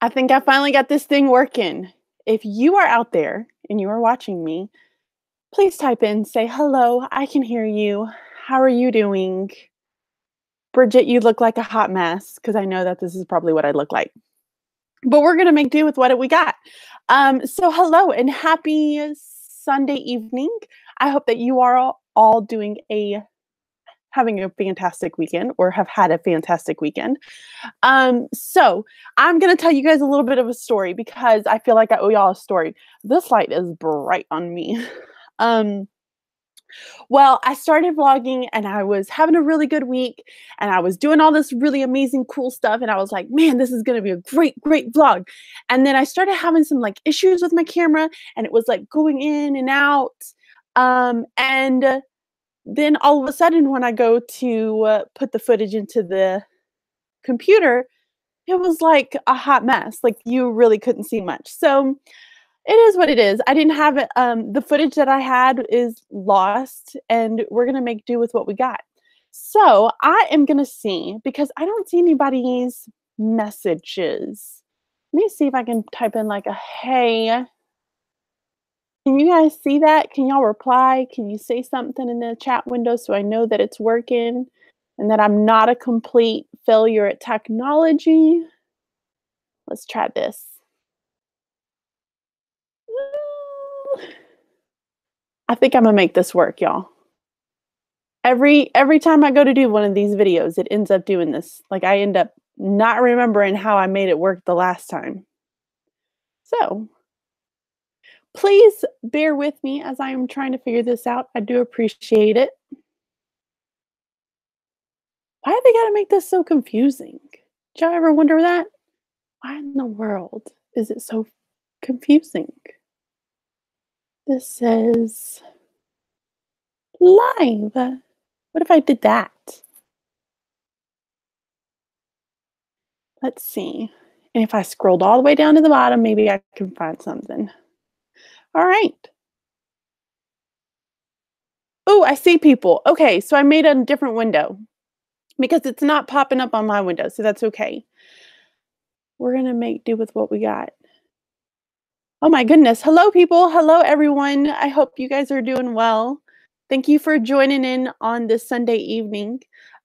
I think I finally got this thing working. If you are out there and you are watching me, please type in, say, hello, I can hear you. How are you doing? Bridget, you look like a hot mess because I know that this is probably what I look like. But we're going to make do with what we got. So, hello and happy Sunday evening. I hope that you are all having a fantastic weekend or have had a fantastic weekend. So I'm gonna tell you guys a little bit of a story because I feel like I owe y'all a story. This light is bright on me. Um, well, I started vlogging and I was having a really good week and I was doing all this really amazing, cool stuff. And I was like, man, this is gonna be a great, great vlog. And then I started having some like issues with my camera and it was like going in and out. And then all of a sudden, when I go to put the footage into the computer, it was like a hot mess, like, you really couldn't see much. So, it is what it is. I didn't have it the footage that I had is lost, and we're gonna make do with what we got. So, I am gonna see because I don't see anybody's messages. Let me see if I can type in, like, a, "Hey." Can you guys see that? Can y'all reply? Can you say something in the chat window so I know that it's working and that I'm not a complete failure at technology? Let's try this. I think I'm gonna make this work, y'all. Every time I go to do one of these videos, it ends up doing this. Like, I end up not remembering how I made it work the last time. So, please bear with me as I am trying to figure this out. I do appreciate it. Why do they gotta make this so confusing? Did y'all ever wonder that? Why in the world is it so confusing? This says live. What if I did that? Let's see. And if I scrolled all the way down to the bottom, maybe I can find something. All right. Oh, I see people. Okay, so I made a different window because it's not popping up on my window, so that's okay. We're gonna make do with what we got. Oh my goodness. Hello, people. Hello, everyone. I hope you guys are doing well. Thank you for joining in on this Sunday evening.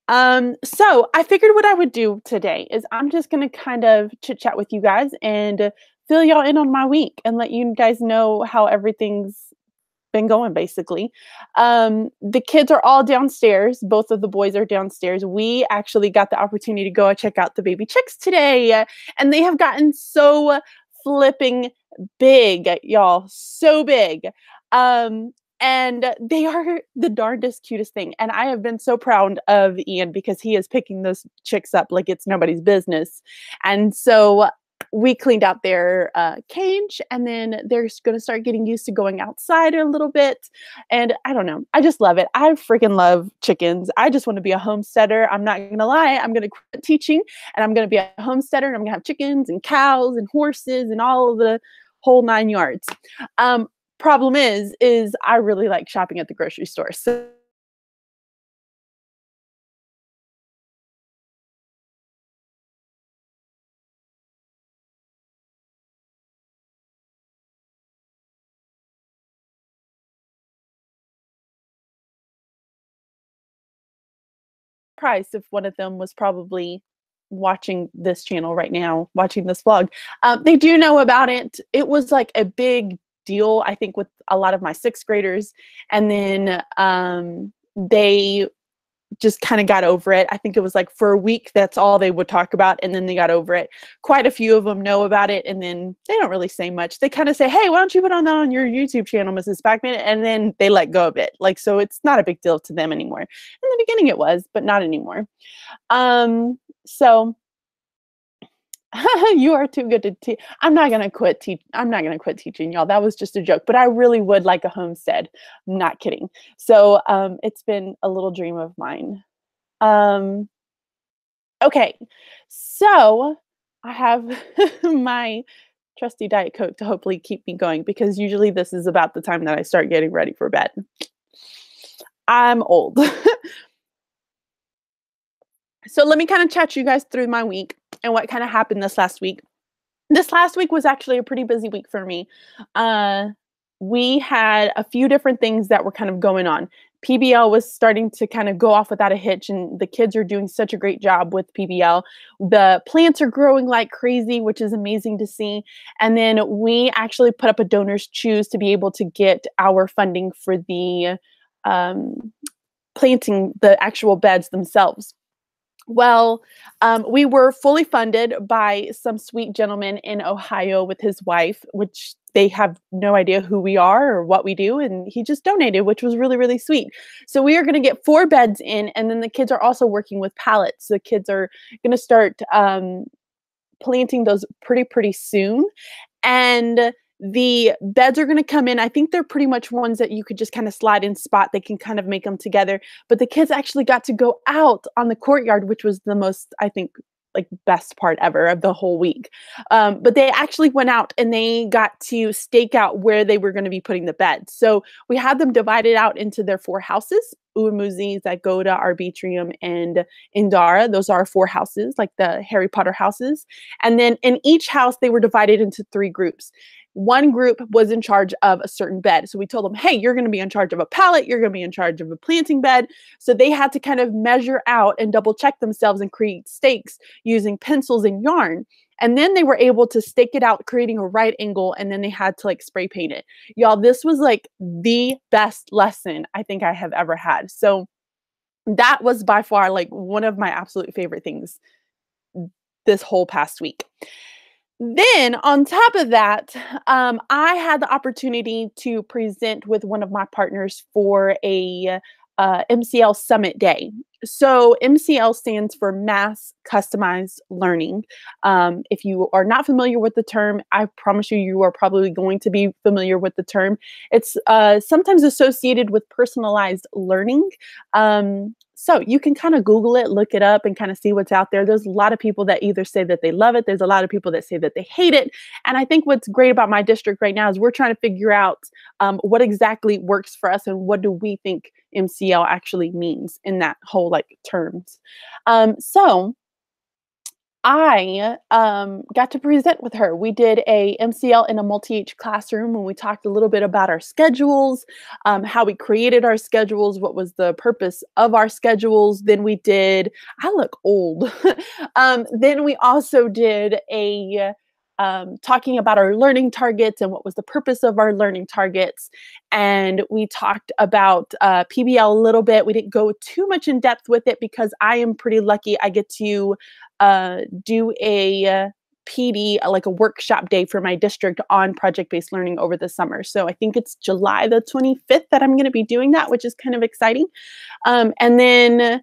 So I figured what I would do today is I'm just going to kind of chit chat with you guys and fill y'all in on my week and let you guys know how everything's been going basically. The kids are all downstairs. Both of the boys are downstairs. We actually got the opportunity to go and check out the baby chicks today, and they have gotten so flipping big, y'all, so big. And they are the darndest cutest thing. And I have been so proud of Ian because he is picking those chicks up like it's nobody's business. And so we cleaned out their cage, and then they're going to start getting used to going outside a little bit. And I don't know, I just love it. I freaking love chickens. I just want to be a homesteader. I'm not going to lie. I'm going to quit teaching and I'm going to be a homesteader, and I'm going to have chickens and cows and horses and all of the whole 9 yards. Problem is I really like shopping at the grocery store. So surprised if one of them was probably watching this channel right now, watching this vlog. They do know about it. It was like a big deal, I think, with a lot of my sixth graders. And then they just kind of got over it. I think it was like for a week, that's all they would talk about. And then they got over it. Quite a few of them know about it. And then they don't really say much. They kind of say, hey, why don't you put on that on your YouTube channel, Mrs. Spackman? And then they let go of it. Like, so it's not a big deal to them anymore. In the beginning it was, but not anymore. So you are too good to teach. I'm not gonna quit teaching, y'all. That was just a joke, but I really would like a homestead. I'm not kidding. So it's been a little dream of mine. Okay, so I have my trusty Diet Coke to hopefully keep me going because usually this is about the time that I start getting ready for bed. I'm old. So let me kind of chat you guys through my week and what kind of happened this last week. This last week was actually a pretty busy week for me. Uh, we had a few different things that were kind of going on. PBL was starting to kind of go off without a hitch, and the kids are doing such a great job with PBL. The plants are growing like crazy, which is amazing to see. And then we actually put up a donors choose to be able to get our funding for the um, planting the actual beds themselves. Well, we were fully funded by some sweet gentleman in Ohio with his wife, which they have no idea who we are or what we do. And he just donated, which was really, really sweet. So we are going to get 4 beds in. And then the kids are also working with pallets. The kids are going to start planting those pretty soon. And the beds are gonna come in. I think they're pretty much ones that you could just kinda slide in spot. They can kind of make them together. But the kids actually got to go out on the courtyard, which was the most, I think, like, best part ever of the whole week. But they actually went out and they got to stake out where they were gonna be putting the beds. So we had them divided out into their 4 houses, Uamuzi, Zygoda, Arbitrium, and Indara. Those are 4 houses, like the Harry Potter houses. And then in each house, they were divided into 3 groups. One group was in charge of a certain bed. So we told them, hey, you're going to be in charge of a pallet. You're going to be in charge of a planting bed. So they had to kind of measure out and double check themselves and create stakes using pencils and yarn. And then they were able to stake it out, creating a right angle. And then they had to like spray paint it. Y'all, this was like the best lesson I think I have ever had. So that was by far like one of my absolute favorite things this whole past week. Then on top of that, I had the opportunity to present with one of my partners for a MCL Summit Day. So MCL stands for Mass Customized Learning. If you are not familiar with the term, I promise you, you are probably going to be familiar with the term. It's sometimes associated with personalized learning. So you can kind of Google it, look it up, and kind of see what's out there. There's a lot of people that either say that they love it. There's a lot of people that say that they hate it. And I think what's great about my district right now is we're trying to figure out what exactly works for us and what do we think MCL actually means in that whole like terms. So I got to present with her. We did a MCL in a multi-age classroom and we talked a little bit about our schedules, how we created our schedules, what was the purpose of our schedules. Then we did, I look old. Then we also did a talking about our learning targets and what was the purpose of our learning targets. And we talked about PBL a little bit. We didn't go too much in depth with it because I am pretty lucky. I get to do a PD, like a workshop day for my district on project-based learning over the summer. So I think it's July the 25th that I'm going to be doing that, which is kind of exciting. And then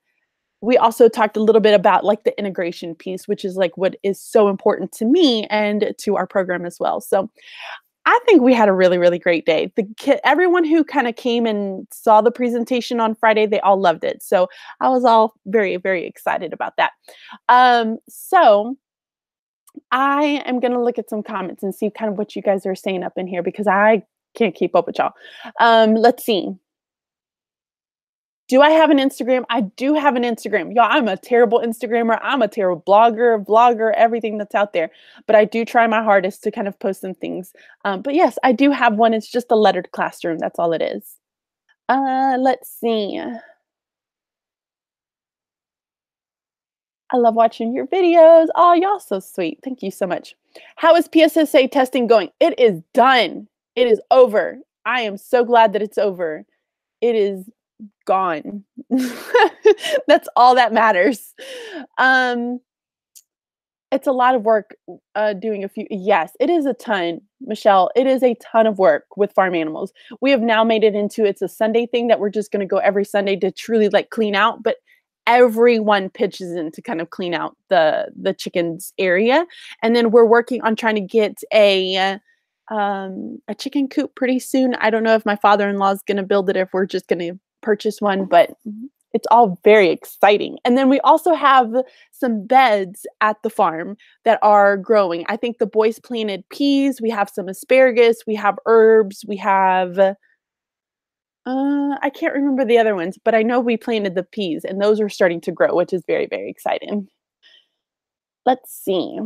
we also talked a little bit about like the integration piece, which is like what is so important to me and to our program as well. So I think we had a really, really great day. Everyone who kind of came and saw the presentation on Friday, they all loved it. So I was all very, very excited about that. So I am going to look at some comments and see kind of what you guys are saying up in here because I can't keep up with y'all. Let's see. Do I have an Instagram? I do have an Instagram. Y'all, I'm a terrible Instagrammer. I'm a terrible blogger, vlogger, everything that's out there. But I do try my hardest to kind of post some things. But yes, I do have one. It's just a lettered classroom. That's all it is. Let's see. I love watching your videos. Oh, y'all so sweet. Thank you so much. How is PSSA testing going? It is done. It is over. I am so glad that it's over. It is gone. That's all that matters. It's a lot of work doing a few. Yes, it is a ton, Michelle. It is a ton of work with farm animals. We have now made it into it's a Sunday thing that we're just going to go every Sunday to truly like clean out. But everyone pitches in to kind of clean out the chickens area, and then we're working on trying to get a chicken coop pretty soon. I don't know if my father-in-law is going to build it, or if we're just going to purchase one, but it's all very exciting. And then we also have some beds at the farm that are growing. I think the boys planted peas. We have some asparagus. We have herbs. We have, I can't remember the other ones, but I know we planted the peas and those are starting to grow, which is very, very exciting. Let's see.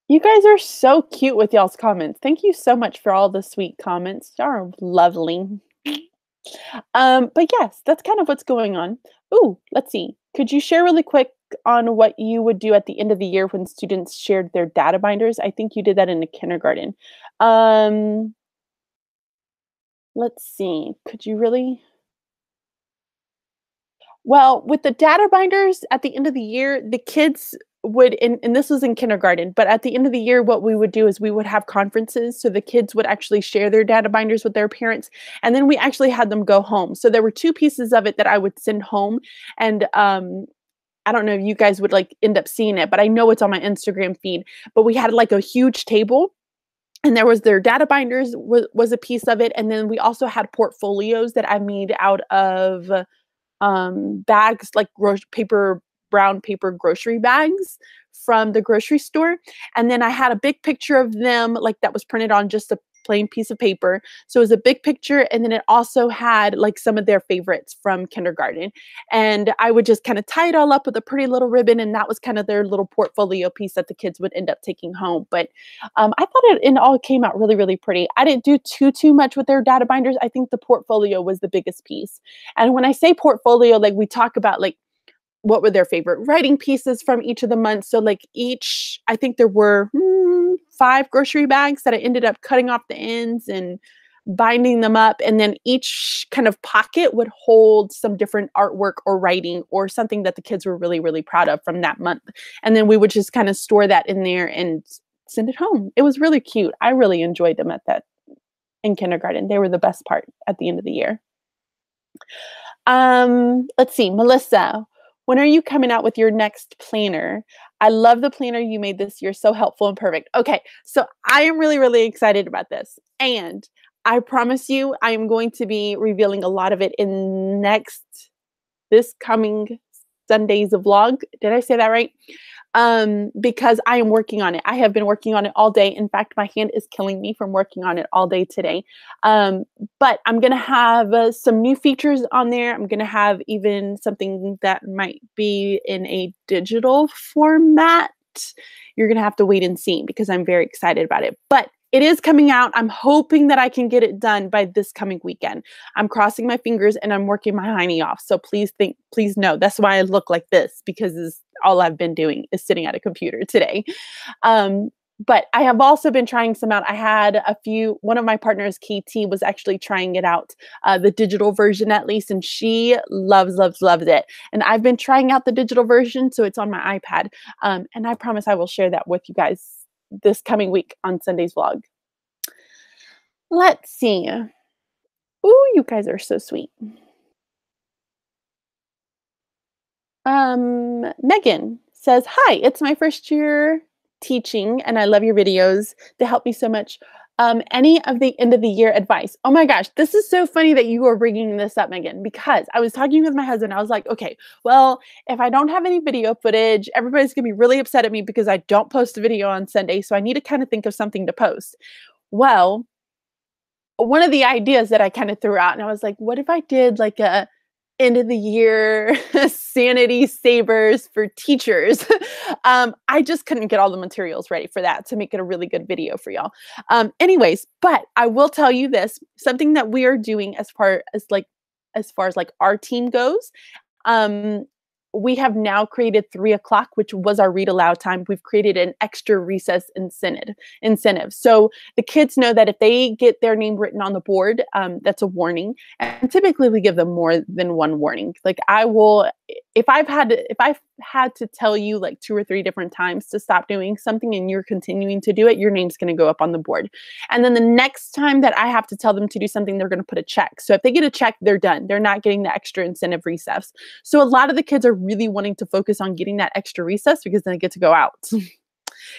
You guys are so cute with y'all's comments. Thank you so much for all the sweet comments. Y'all are lovely. But yes, that's kind of what's going on. Ooh, let's see. Could you share really quick on what you would do at the end of the year when students shared their data binders? I think you did that in the kindergarten. Um, let's see. Could you really? Well, with the data binders at the end of the year, the kids would, and this was in kindergarten, but at the end of the year, what we would do is we would have conferences. So the kids would actually share their data binders with their parents. And then we actually had them go home. So there were two pieces of it that I would send home. And I don't know if you guys would like end up seeing it, but I know it's on my Instagram feed. But we had like a huge table and there was their data binders was a piece of it. And then we also had portfolios that I made out of bags like brown paper grocery bags from the grocery store. And then I had a big picture of them, like that was printed on just a plain piece of paper. So it was a big picture. And then it also had like some of their favorites from kindergarten. And I would just kind of tie it all up with a pretty little ribbon. And that was kind of their little portfolio piece that the kids would end up taking home. But I thought it all came out really, really pretty. I didn't do too much with their data binders. I think the portfolio was the biggest piece. And when I say portfolio, like we talk about like what were their favorite writing pieces from each of the months. So like each, I think there were 5 grocery bags that I ended up cutting off the ends and binding them up. And then each kind of pocket would hold some different artwork or writing or something that the kids were really, really proud of from that month. And then we would just kind of store that in there and send it home. It was really cute. I really enjoyed them at that in kindergarten. They were the best part at the end of the year. Let's see, Melissa, when are you coming out with your next planner? I love the planner you made this year. So helpful and perfect. Okay, so I am really, really excited about this. And I promise you, I am going to be revealing a lot of it in this coming Sunday's vlog. Did I say that right? Because I am working on it. I have been working on it all day. In fact, my hand is killing me from working on it all day today. But I'm going to have some new features on there. I'm going to have even something that might be in a digital format. You're going to have to wait and see because I'm very excited about it. But it is coming out. I'm hoping that I can get it done by this coming weekend. I'm crossing my fingers and I'm working my hiney off. So please know that's why I look like this because all I've been doing is sitting at a computer today. But I have also been trying some out. I had one of my partners, KT, was actually trying it out, the digital version at least, and she loves it. And I've been trying out the digital version, so it's on my iPad. And I promise I will share that with you guys this coming week on Sunday's vlog. Let's see. Ooh, you guys are so sweet. Megan says, hi, it's my first year teaching and I love your videos. They help me so much. Any of the end of the year advice? Oh my gosh, this is so funny that you are bringing this up, Megan, because I was talking with my husband. I was like, okay, well, if I don't have any video footage, everybody's gonna be really upset at me because I don't post a video on Sunday. So I need to kind of think of something to post. Well, one of the ideas that I kind of threw out, and I was like, what if I did like a end of the year sanity savers for teachers? I just couldn't get all the materials ready for that to make it a really good video for y'all. Anyways, but I will tell you this, something that we are doing as far as like our team goes. We have now created 3:00, which was our read aloud time. We've created an extra recess incentive. So the kids know that if they get their name written on the board, that's a warning. And typically we give them more than one warning. Like if I've had to tell you like 2 or 3 different times to stop doing something and you're continuing to do it, your name's going to go up on the board. And then the next time that I have to tell them to do something, they're going to put a check. So if they get a check, they're done. They're not getting the extra incentive recess. So a lot of the kids are really wanting to focus on getting that extra recess because then they get to go out.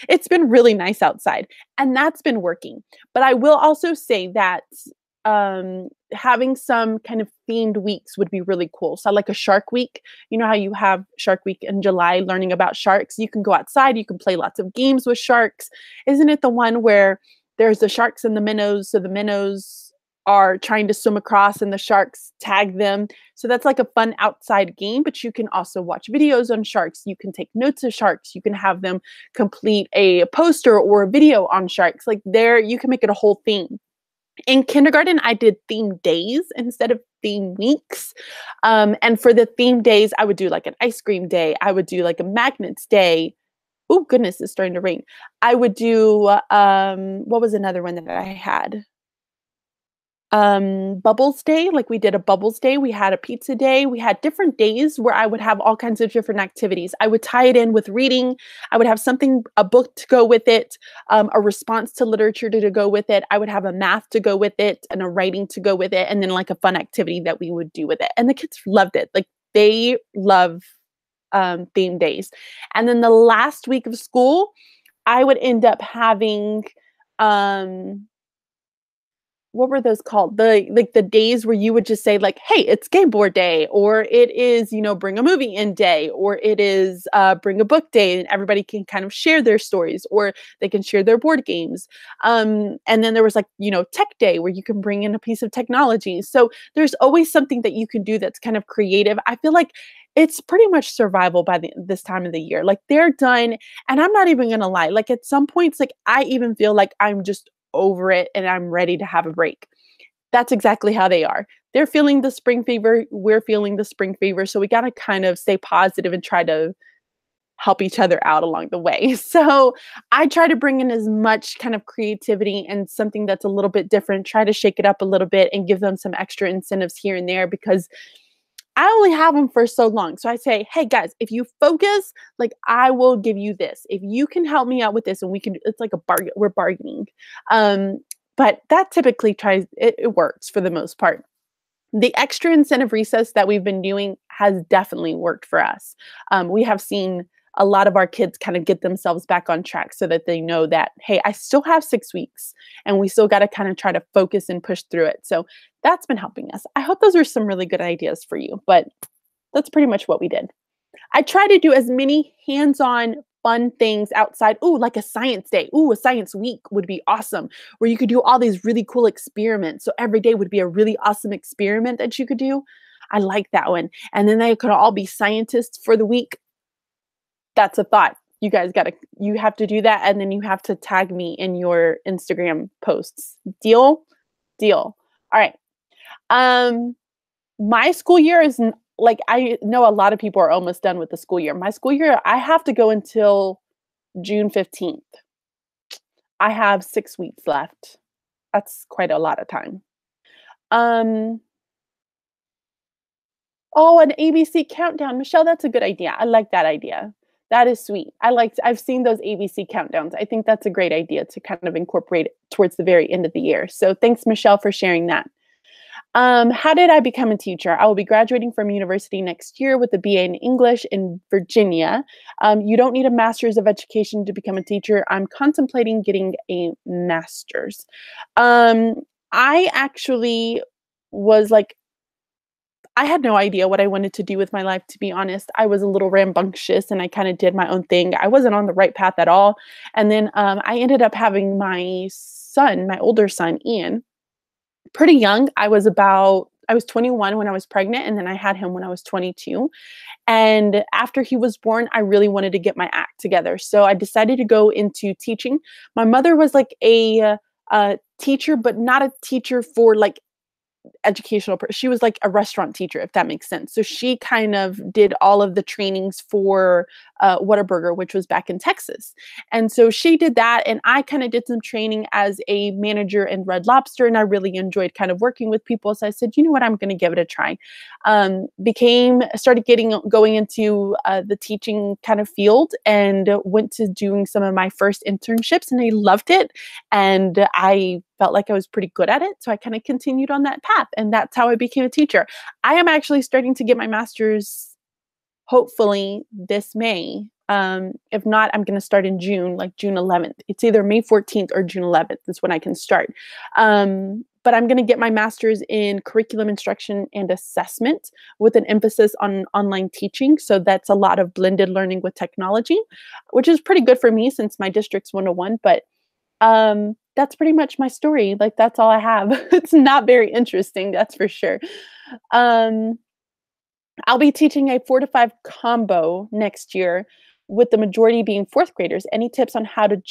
It's been really nice outside and that's been working. But I will also say that having some kind of themed weeks would be really cool. So like a shark week, you know how you have Shark Week in July learning about sharks. You can go outside, you can play lots of games with sharks. Isn't it the one where there's the sharks and the minnows? So the minnows are trying to swim across and the sharks tag them. So that's like a fun outside game, but you can also watch videos on sharks. You can take notes of sharks. You can have them complete a poster or a video on sharks. Like there, you can make it a whole theme. In kindergarten, I did theme days instead of theme weeks. And for the theme days, I would do like an ice cream day. I would do like a magnets day. Oh, goodness, it's starting to rain. I would do, what was another one that I had? Bubbles day, like we did a bubbles day, we had a pizza day, we had different days where I would have all kinds of different activities. I would tie it in with reading. I would have something, a book to go with it, a response to literature to go with it. I would have a math to go with it and a writing to go with it, and then like a fun activity that we would do with it. And the kids loved it. Like they love theme days. And then the last week of school, I would end up having um what were those called? The like the days where you would just say like, "Hey, it's game board day," or it is, bring a movie in day, or it is bring a book day, and everybody can kind of share their stories, or they can share their board games. And then there was like, tech day where you can bring in a piece of technology. So there's always something that you can do that's kind of creative. I feel like it's pretty much survival by this time of the year. Like they're done, and I'm not even gonna lie. Like at some points, like I even feel like I'm just over it and I'm ready to have a break. That's exactly how they are. They're feeling the spring fever. We're feeling the spring fever. So we got to kind of stay positive and try to help each other out along the way. So I try to bring in as much kind of creativity and something that's a little bit different, try to shake it up a little bit and give them some extra incentives here and there because I only have them for so long. So I say, hey guys, if you focus, like I will give you this. If you can help me out with this and we can, it's like a bargain, we're bargaining. But that typically it works for the most part. The extra incentive recess that we've been doing has definitely worked for us. We have seen a lot of our kids kind of get themselves back on track so that they know that, hey, I still have 6 weeks and we still got to kind of try to focus and push through it. So that's been helping us. I hope those are some really good ideas for you, but that's pretty much what we did. I try to do as many hands-on fun things outside. Ooh, like a science day. Ooh, a science week would be awesome, where you could do all these really cool experiments. So every day would be a really awesome experiment that you could do. I like that one. And then they could all be scientists for the week. That's a thought. You have to do that. And then you have to tag me in your Instagram posts. Deal? Deal. All right. My school year is like, I know a lot of people are almost done with the school year. My school year, I have to go until June 15th. I have 6 weeks left. That's quite a lot of time. Um, oh, an ABC countdown. Michelle, that's a good idea. I like that idea. That is sweet. I've seen those ABC countdowns. I think that's a great idea to kind of incorporate it towards the very end of the year. So thanks, Michelle, for sharing that. How did I become a teacher? I will be graduating from university next year with a BA in English in Virginia. You don't need a master's of education to become a teacher. I'm contemplating getting a master's. I actually was like, I had no idea what I wanted to do with my life, to be honest. I was a little rambunctious and I kind of did my own thing. I wasn't on the right path at all. And then I ended up having my son, my older son, Ian, pretty young. I was 21 when I was pregnant, and then I had him when I was 22. And after he was born, I really wanted to get my act together. So I decided to go into teaching. My mother was like a teacher, but not a teacher for like she was like a restaurant teacher, if that makes sense. So she kind of did all of the trainings for Whataburger, which was back in Texas. And so she did that, and I kind of did some training as a manager in Red Lobster, and I really enjoyed kind of working with people. So I said, you know what, I'm going to give it a try. Started going into the teaching kind of field, and went to doing some of my first internships, and I loved it, and I felt like I was pretty good at it. So I kind of continued on that path, and that's how I became a teacher. I am actually starting to get my master's hopefully this May. If not, I'm going to start in June, like June 11th. It's either May 14th or June 11th is when I can start. But I'm going to get my master's in curriculum instruction and assessment with an emphasis on online teaching. So that's a lot of blended learning with technology, which is pretty good for me since my district's 101. But that's pretty much my story. Like, that's all I have. It's not very interesting, that's for sure. Um, I'll be teaching a 4 to 5 combo next year, with the majority being 4th graders. Any tips on how to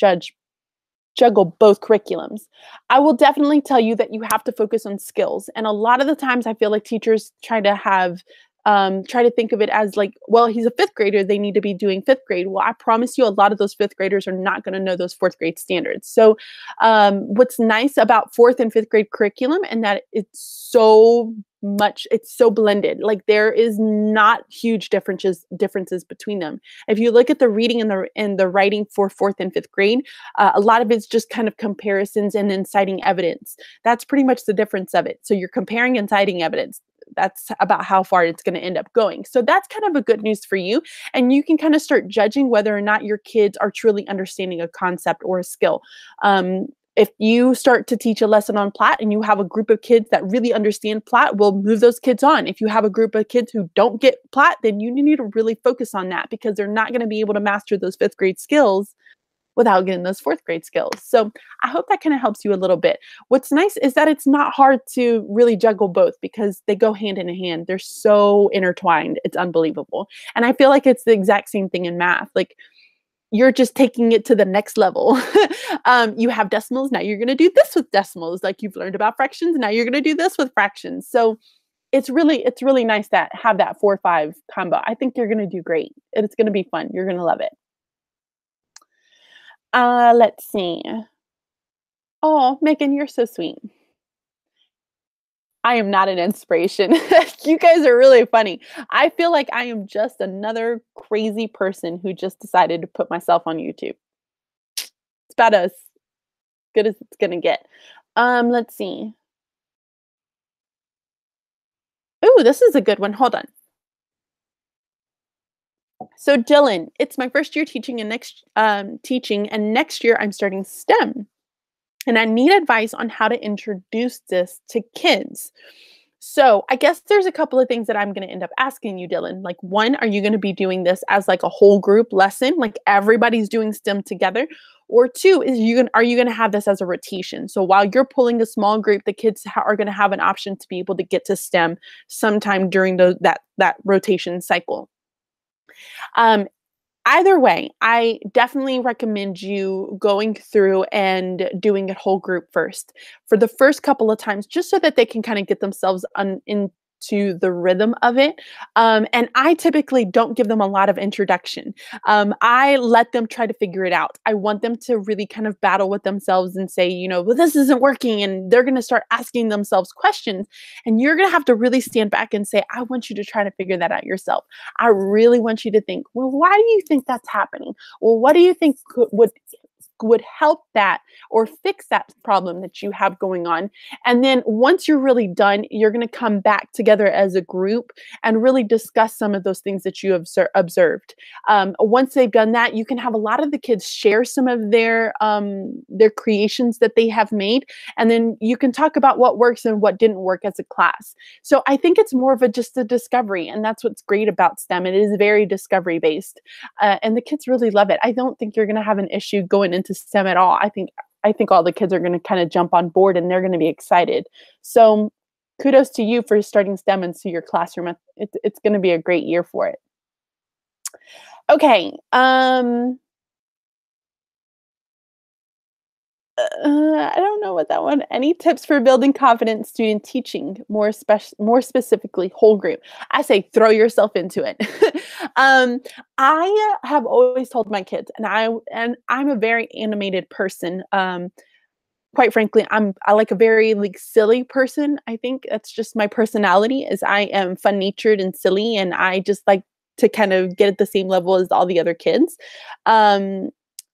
juggle both curriculums? I will definitely tell you that you have to focus on skills. And a lot of the times I feel like teachers try to think of it as like, well, he's a fifth grader, they need to be doing fifth grade. Well, I promise you, a lot of those fifth graders are not going to know those fourth grade standards. So, what's nice about fourth and fifth grade curriculum and that it's so blended. Like there is not huge differences between them. If you look at the reading and the writing for fourth and fifth grade, a lot of it's just kind of comparisons and then citing evidence. That's pretty much the difference of it. So you're comparing and citing evidence. That's about how far it's going to end up going. So that's kind of a good news for you. And you can kind of start judging whether or not your kids are truly understanding a concept or a skill. If you start to teach a lesson on Platt and you have a group of kids that really understand Platt, we'll move those kids on. If you have a group of kids who don't get Platt, then you need to really focus on that because they're not going to be able to master those fifth grade skills without getting those fourth grade skills. So I hope that kind of helps you a little bit. What's nice is that it's not hard to really juggle both because they go hand in hand. They're so intertwined. It's unbelievable. And I feel like it's the exact same thing in math. Like you're just taking it to the next level. You have decimals. Now you're going to do this with decimals. Like you've learned about fractions. Now you're going to do this with fractions. So it's really nice that have that 4-5 combo. I think you're going to do great. It's going to be fun. You're going to love it. Let's see. Oh, Megan, you're so sweet. I am not an inspiration. You guys are really funny. I feel like I am just another crazy person who just decided to put myself on YouTube. It's about as good as it's gonna get. Let's see. Ooh, this is a good one. Hold on. So Dylan, it's my first year teaching and next year I'm starting STEM. And I need advice on how to introduce this to kids. So I guess there's a couple of things that I'm going to end up asking you, Dylan. Like one, are you going to be doing this as like a whole group lesson, like everybody's doing STEM together? Or two, are you going to have this as a rotation? So while you're pulling a small group, the kids are going to have an option to be able to get to STEM sometime during that rotation cycle. Um, Either way, I definitely recommend you going through and doing a whole group first for the first couple of times, just so that they can kind of get themselves into the rhythm of it. And I typically don't give them a lot of introduction. I let them try to figure it out. I want them to really kind of battle with themselves and say, well, this isn't working. And they're going to start asking themselves questions. And you're going to have to really stand back and say, I want you to try to figure that out yourself. I really want you to think, well, why do you think that's happening? Well, what do you think would help that or fix that problem that you have going on? And then once you're really done, you're going to come back together as a group and really discuss some of those things that you have observed. Once they've done that, you can have a lot of the kids share some of their creations that they have made, and then you can talk about what works and what didn't work as a class. So I think it's more of just a discovery, and that's what's great about STEM. It is very discovery based, and the kids really love it. I don't think you're going to have an issue going into STEM at all. I think all the kids are going to kind of jump on board and they're going to be excited. So kudos to you for starting STEM into your classroom. It's going to be a great year for it. Okay. I don't know what that one. Any tips for building confident student teaching, more specifically whole group? I say throw yourself into it. I have always told my kids, and I'm a very animated person. Quite frankly, I like a very like silly person. I think that's just my personality. Is I am fun natured and silly, and I just like to kind of get at the same level as all the other kids.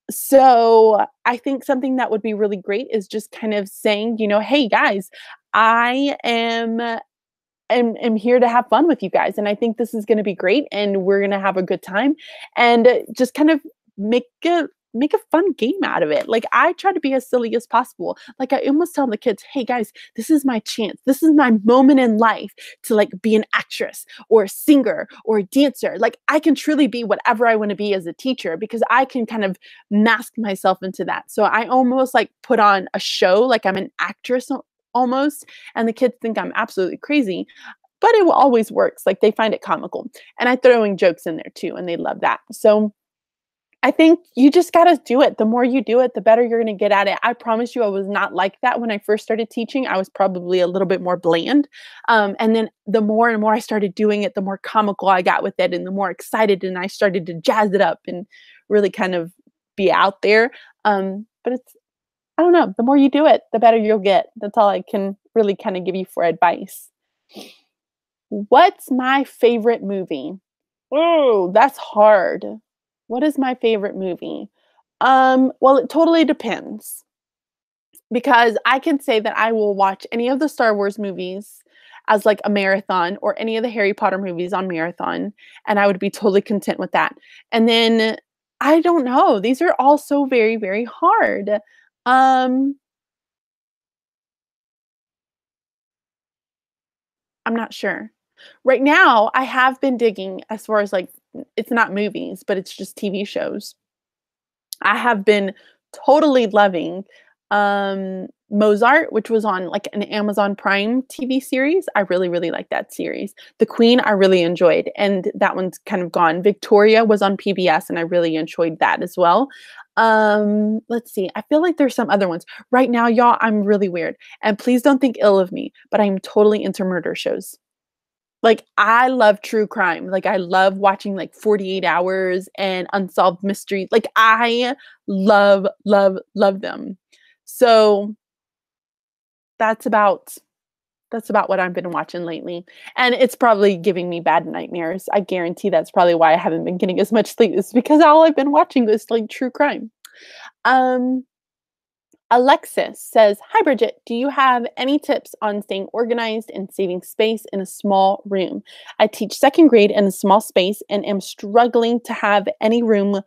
So I think something that would be really great is just kind of saying, hey guys, I am here to have fun with you guys. And I think this is going to be great and we're going to have a good time, and just kind of make make a fun game out of it. Like, I try to be as silly as possible. Like, I almost tell the kids, "Hey guys, this is my chance. This is my moment in life to like be an actress or a singer or a dancer. Like, I can truly be whatever I want to be as a teacher because I can kind of mask myself into that." So I almost like put on a show, like I'm an actress almost, and the kids think I'm absolutely crazy, but it always works. Like, they find it comical. And I throw in jokes in there too, and they love that. So I think you just gotta do it. The more you do it, the better you're gonna get at it. I promise you, I was not like that when I first started teaching. I was probably a little bit more bland. And then the more and more I started doing it, the more comical I got with it, and the more excited, and I started to jazz it up and really kind of be out there. But I don't know, the more you do it, the better you'll get. That's all I can really kind of give you for advice. What's my favorite movie? Oh, that's hard. What is my favorite movie? Well, it totally depends because I can say that I will watch any of the Star Wars movies as like a marathon or any of the Harry Potter movies on marathon, and I would be totally content with that. And then I don't know, these are all so very, very hard. Um, I'm not sure. Right now, I have been digging as far as like it's not movies, but it's just TV shows. I have been totally loving Mozart, which was on like an Amazon Prime TV series. I really, really like that series. The Queen, I really enjoyed, and that one's kind of gone. Victoria was on PBS, and I really enjoyed that as well. Let's see. I feel like there's some other ones. Right now, y'all, I'm really weird. And please don't think ill of me, but I'm totally into murder shows. Like, I love true crime. Like, I love watching, like, 48 Hours and Unsolved Mysteries. Like, I love, love, love them. So, that's about that's about what I've been watching lately, and it's probably giving me bad nightmares. I guarantee that's probably why I haven't been getting as much sleep is because all I've been watching is, like, true crime. Um Alexis says, "Hi, Bridget. Do you have any tips on staying organized and saving space in a small room? I teach second grade in a small space and am struggling to have any room,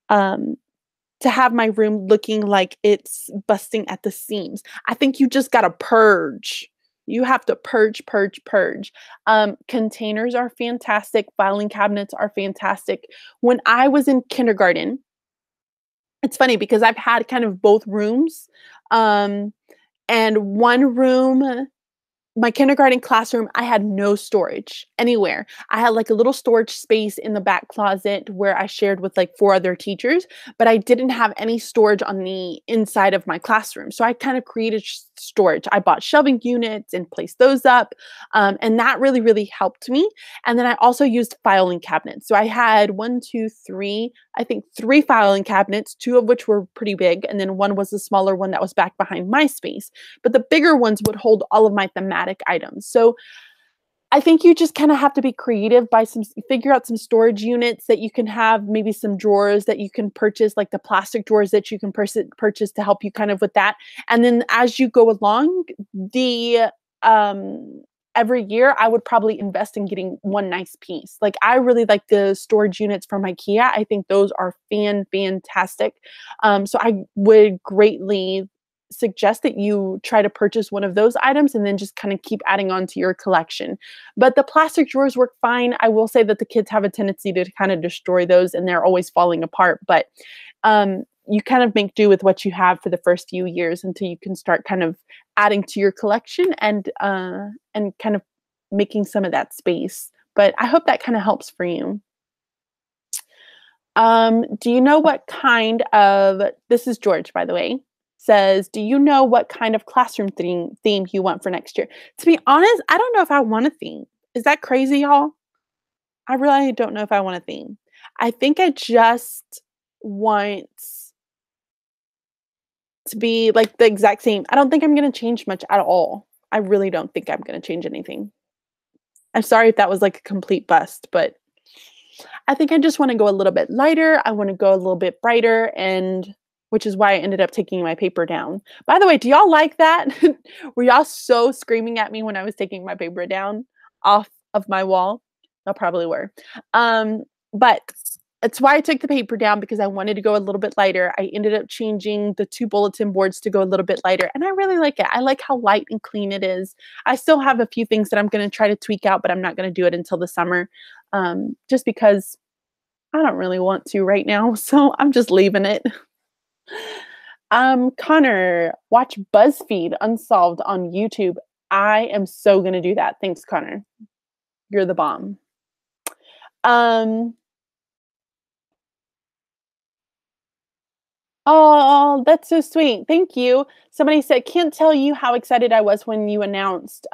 um, to have my room looking like it's busting at the seams. I think you just got to purge. You have to purge, purge, purge. Containers are fantastic. Filing cabinets are fantastic. When I was in kindergarten, it's funny because I've had kind of both rooms, um, and one room my kindergarten classroom, I had no storage anywhere. I had like a little storage space in the back closet where I shared with like 4 other teachers, but I didn't have any storage on the inside of my classroom. So I kind of created storage. I bought shelving units and placed those up. And that really, really helped me. And then I also used filing cabinets. So I had one, two, three, I think 3 filing cabinets, 2 of which were pretty big. And then one was a smaller one that was back behind my space. But the bigger ones would hold all of my thematic items. So I think you just kind of have to be creative, figure out some storage units that you can have, maybe some drawers that you can purchase, like the plastic drawers that you can purchase to help you kind of with that. And then as you go along, the every year I would probably invest in getting one nice piece. Like, I really like the storage units from IKEA. I think those are fantastic. So I would greatly suggest that you try to purchase one of those items and then just kind of keep adding on to your collection. But the plastic drawers work fine. I will say that the kids have a tendency to kind of destroy those and they're always falling apart. But you kind of make do with what you have for the first few years until you can start kind of adding to your collection and kind of making some of that space. But I hope that kind of helps for you. Do you know what kind of, this is George, by the way, says, do you know what kind of classroom theme you want for next year? To be honest, I don't know if I want a theme. Is that crazy, y'all? I really don't know if I want a theme. I think I just want to be like the exact same. I don't think I'm going to change much at all. I really don't think I'm going to change anything. I'm sorry if that was like a complete bust, but I think I just want to go a little bit lighter. I want to go a little bit brighter, and which is why I ended up taking my paper down. By the way, do y'all like that? Were y'all so screaming at me when I was taking my paper down off of my wall? Y'all probably were. But That's why I took the paper down because I wanted to go a little bit lighter. I ended up changing the 2 bulletin boards to go a little bit lighter, and I really like it. I like how light and clean it is. I still have a few things that I'm gonna try to tweak out, but I'm not gonna do it until the summer, just because I don't really want to right now, so I'm just leaving it. Connor, watch BuzzFeed Unsolved on YouTube. I am so gonna do that. Thanks, Connor. You're the bomb. Um, Oh, that's so sweet. Thank you. Somebody said, "Can't tell you how excited I was when you announced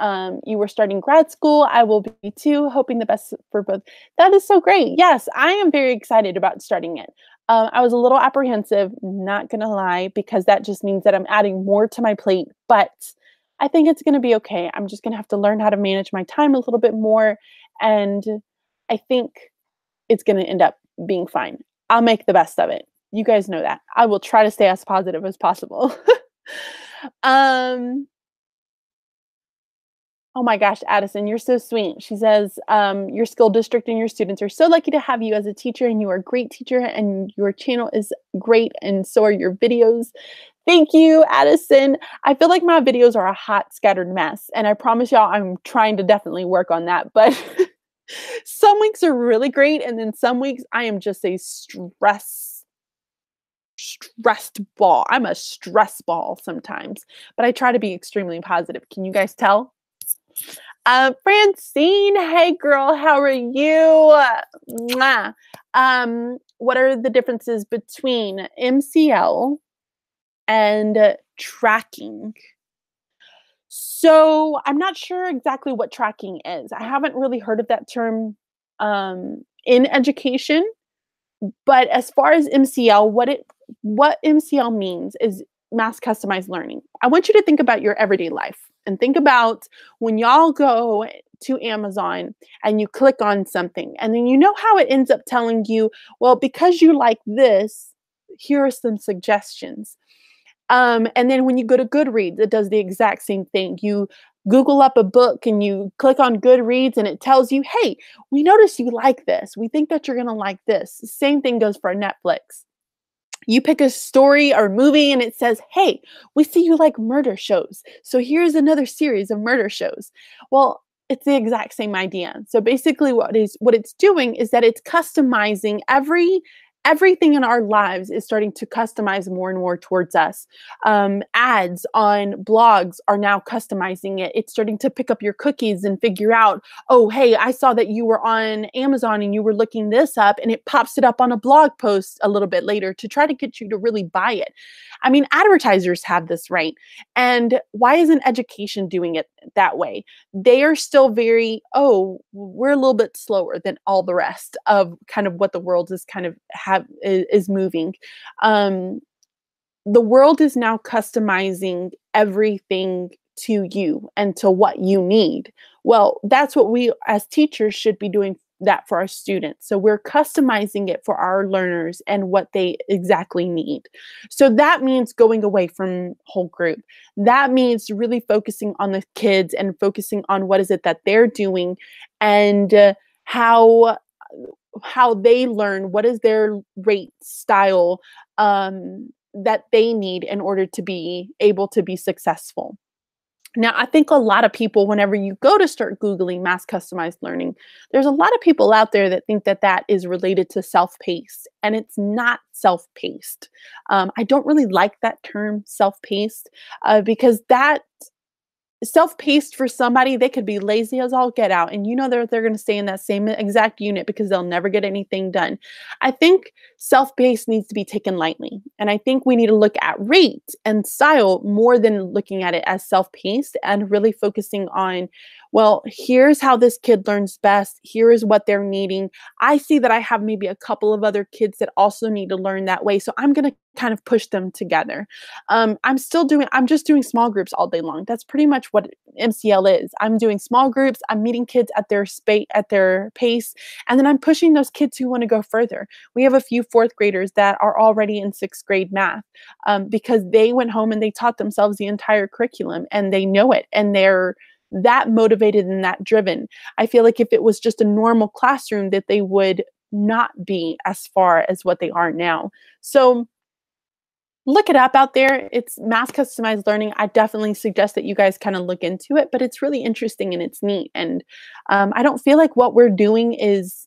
you were starting grad school. I will be too, hoping the best for both." That is so great. Yes, I am very excited about starting it. I was a little apprehensive, not gonna lie, because that just means that I'm adding more to my plate, but I think it's gonna be okay. I'm just gonna have to learn how to manage my time a little bit more, and I think it's gonna end up being fine. I'll make the best of it. You guys know that. I will try to stay as positive as possible. um, oh my gosh, Addison, you're so sweet. She says, your school district and your students are so lucky to have you as a teacher, and you are a great teacher, and your channel is great, and so are your videos. Thank you, Addison. I feel like my videos are a hot, scattered mess, and I promise y'all I'm trying to definitely work on that, but some weeks are really great, and then some weeks I am just a stressed ball. I'm a stress ball sometimes, but I try to be extremely positive. Can you guys tell? Francine, hey girl, how are you? Mwah. What are the differences between MCL and tracking? So I'm not sure exactly what tracking is. I haven't really heard of that term in education. But as far as MCL, what MCL means is mass customized learning. I want you to think about your everyday life and think about when y'all go to Amazon and you click on something, and then you know how it ends up telling you, well, because you like this, here are some suggestions. And then when you go to Goodreads, it does the exact same thing. You Google up a book and you click on Goodreads and it tells you, hey, we notice you like this. We think that you're going to like this. Same thing goes for Netflix. You pick a story or movie and it says, hey, we see you like murder shows. So here's another series of murder shows. Well, it's the exact same idea. So basically what it's doing is that it's customizing everything in our lives is starting to customize more and more towards us. Ads on blogs are now customizing it. It's starting to pick up your cookies and figure out, oh, hey, I saw that you were on Amazon and you were looking this up, and it pops it up on a blog post a little bit later to try to get you to really buy it. I mean, advertisers have this, right? And why isn't education doing it that way? They are still very, oh, we're a little bit slower than all the rest of kind of what the world is kind of is moving. The world is now customizing everything to you and to what you need. Well, that's what we as teachers should be doing that for our students. So we're customizing it for our learners and what they exactly need. So that means going away from whole group. That means really focusing on the kids and focusing on what is it that they're doing, and how they learn, what is their rate style that they need in order to be able to be successful. Now, I think a lot of people, whenever you go to start Googling mass customized learning, there's a lot of people out there that think that that is related to self-paced, and it's not self-paced. I don't really like that term self-paced because that self-paced for somebody, they could be lazy as all get out, and you know they're going to stay in that same exact unit because they'll never get anything done. I think self-paced needs to be taken lightly, and I think we need to look at rate and style more than looking at it as self-paced, and really focusing on, well, here's how this kid learns best. Here is what they're needing. I see that I have maybe a couple of other kids that also need to learn that way, so I'm going to kind of push them together. I'm just doing small groups all day long. That's pretty much what MCL is. I'm doing small groups. I'm meeting kids at their pace, and then I'm pushing those kids who want to go further. We have a few fourth graders that are already in sixth grade math because they went home and they taught themselves the entire curriculum, and they know it, and they're that motivated and that driven. I feel like if it was just a normal classroom, that they would not be as far as what they are now. So look it up out there. It's mass customized learning. I definitely suggest that you guys kind of look into it, but it's really interesting and it's neat. And I don't feel like what we're doing is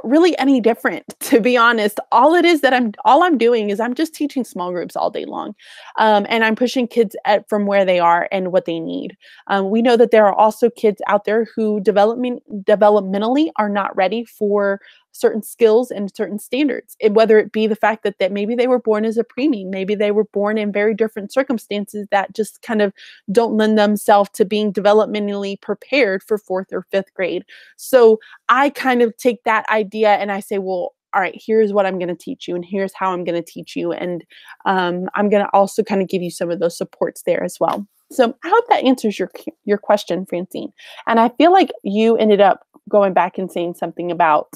really any different, to be honest. All I'm doing is I'm just teaching small groups all day long, and I'm pushing kids from where they are and what they need. We know that there are also kids out there who developmentally are not ready for certain skills and certain standards, whether it be the fact that maybe they were born as a preemie, maybe they were born in very different circumstances that just kind of don't lend themselves to being developmentally prepared for fourth or fifth grade. So I kind of take that idea and I say, well, all right, here's what I'm going to teach you, and here's how I'm going to teach you. And I'm going to also kind of give you some of those supports there as well. So I hope that answers your question, Francine. And I feel like you ended up going back and saying something about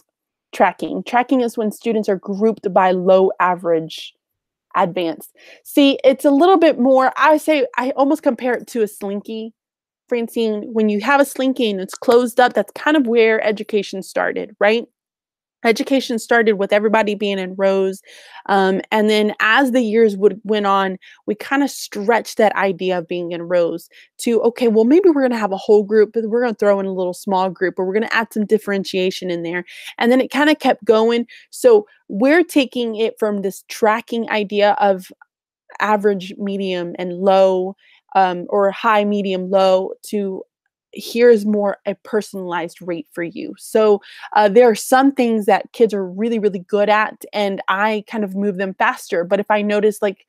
tracking. Tracking is when students are grouped by low, average, advanced. See, it's a little bit more, I almost compare it to a slinky. Francine, when you have a slinky and it's closed up, that's kind of where education started, right? Education started with everybody being in rows. And then as the years went on, we kind of stretched that idea of being in rows to, okay, well, maybe we're going to have a whole group, but we're going to throw in a little small group, or we're going to add some differentiation in there. And then it kind of kept going. So we're taking it from this tracking idea of average, medium, and low, or high, medium, low, to here's more a personalized rate for you. So there are some things that kids are really, really good at, and I kind of move them faster. But if I notice, like,